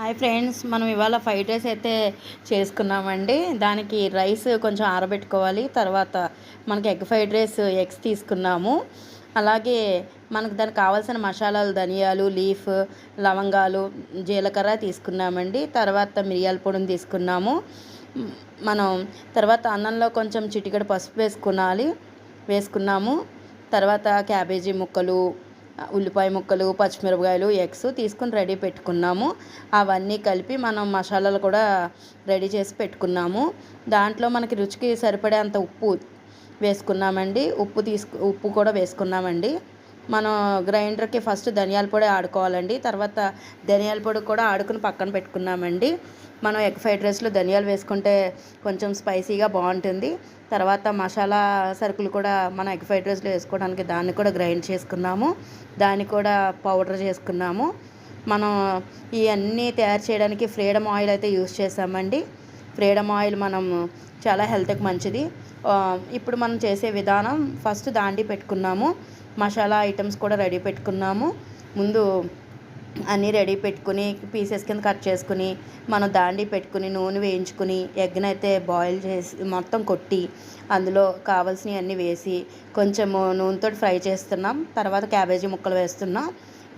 Hi friends, మనం ఇవాళ fried rice అయితే చేసుకున్నామండి. దానికి రైస్ కొంచెం ఆరబెట్టుకోవాలి. తర్వాత మనకి ఎగ్ ఫ్రైడ్ రైస్ ఎగ్స్ తీసుకున్నాము. అలాగే మనకు దానికి కావాల్సిన మసాలాలు ధనియాలు, లీఫ్, లవంగాలు, జీలకర్ర తీసుకున్నామండి. తర్వాత మిరియాల పొడిని తీసుకున్నాము. మనం తర్వాత అన్నంలో కొంచెం చిటికెడు పసుపు వేసుకున్నాము. తర్వాత క్యాబేజీ ముక్కలు, ఉల్లిపాయ ముక్కలు, పచ్చిమిరపకాయలు, ఎగ్స్ తీసుకుని రెడీ పెట్టుకున్నాము. అవన్నీ కలిపి మనం మసాలాలు కూడా రెడీ చేసి పెట్టుకున్నాము. దాంట్లో మనకి రుచికి సరిపడేంత ఉప్పు వేసుకున్నామండి. ఉప్పు కూడా వేసుకున్నామండి. మనం గ్రైండర్కి ఫస్ట్ ధనియాల పొడి ఆడుకోవాలండి. తర్వాత ధనియాల పొడి కూడా ఆడుకుని పక్కన పెట్టుకున్నామండి. మనం ఎగ్ ఫ్రైడ్ రైస్లో ధనియాలు వేసుకుంటే కొంచెం స్పైసీగా బాగుంటుంది. తర్వాత మసాలా సరుకులు కూడా మన ఎగ్ ఫ్రైడ్ రైస్లో వేసుకోవడానికి దాన్ని కూడా గ్రైండ్ చేసుకున్నాము. దాన్ని కూడా పౌడర్ చేసుకున్నాము. మనం ఇవన్నీ తయారు చేయడానికి ఫ్రీడమ్ ఆయిల్ అయితే యూస్ చేసామండి. ఫ్రీడమ్ ఆయిల్ మనం చాలా హెల్త్కి మంచిది. ఇప్పుడు మనం చేసే విధానం, ఫస్ట్ దాండి పెట్టుకున్నాము. మసాలా ఐటమ్స్ కూడా రెడీ పెట్టుకున్నాము. ముందు అన్నీ రెడీ పెట్టుకుని పీసెస్ కింద కట్ చేసుకుని మనం దాండి పెట్టుకుని నూనె వేయించుకుని ఎగ్ని అయితే బాయిల్ చేసి మొత్తం కొట్టి అందులో కావాల్సినవి అన్నీ వేసి కొంచెం నూనెతో ఫ్రై చేస్తున్నాం. తర్వాత క్యాబేజీ ముక్కలు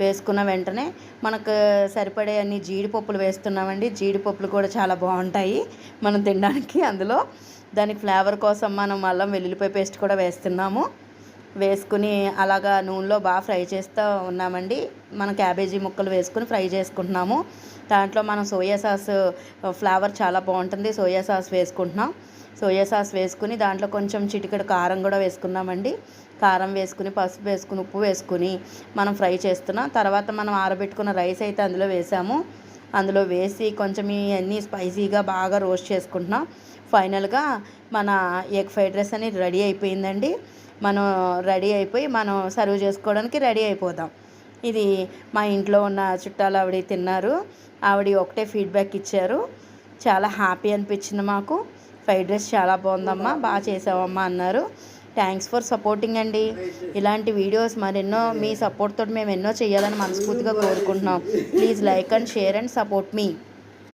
వేసుకున్న వెంటనే మనకు సరిపడే అన్ని జీడిపప్పులు వేస్తున్నామండి. జీడిపప్పులు కూడా చాలా బాగుంటాయి మనం తినడానికి. అందులో దానికి ఫ్లేవర్ కోసం మనం అల్లం వెల్లుల్లిపాయ పేస్ట్ కూడా వేసుకుని అలాగా నూనెలో బాగా ఫ్రై చేస్తూ ఉన్నామండి. మనం క్యాబేజీ ముక్కలు వేసుకుని ఫ్రై చేసుకుంటున్నాము. దాంట్లో మనం సోయా సాస్ ఫ్లేవర్ చాలా బాగుంటుంది. సోయా సాస్ వేసుకుంటున్నాం. సోయా సాస్ వేసుకుని దాంట్లో కొంచెం చిటికెడు కారం కూడా వేసుకున్నామండి. కారం వేసుకుని, పసుపు వేసుకుని, ఉప్పు వేసుకుని మనం ఫ్రై చేస్తున్నాం. తర్వాత మనం ఆరబెట్టుకున్న రైస్ అయితే అందులో వేసి కొంచెం ఇవన్నీ స్పైసీగా బాగా రోస్ట్ చేసుకుంటున్నాం. ఫైనల్గా మన ఎగ్ ఫ్రైడ్ రైస్ అనేది రెడీ అయిపోయిందండి. మనం సర్వ్ చేసుకోవడానికి రెడీ అయిపోదాం. ఇది మా ఇంట్లో ఉన్న చుట్టాలు ఆవిడ తిన్నారు. ఆవిడ ఒకటే ఫీడ్బ్యాక్ ఇచ్చారు. చాలా హ్యాపీ అనిపించింది మాకు. ఫ్రైడ్ రైస్ చాలా బాగుందమ్మా, బాగా చేసావమ్మా అన్నారు. థ్యాంక్స్ ఫర్ సపోర్టింగ్ అండి. ఇలాంటి వీడియోస్ మరెన్నో మీ సపోర్ట్ తోటి మేము ఎన్నో చేయాలని మనస్ఫూర్తిగా కోరుకుంటున్నాం. Please like and share and support me.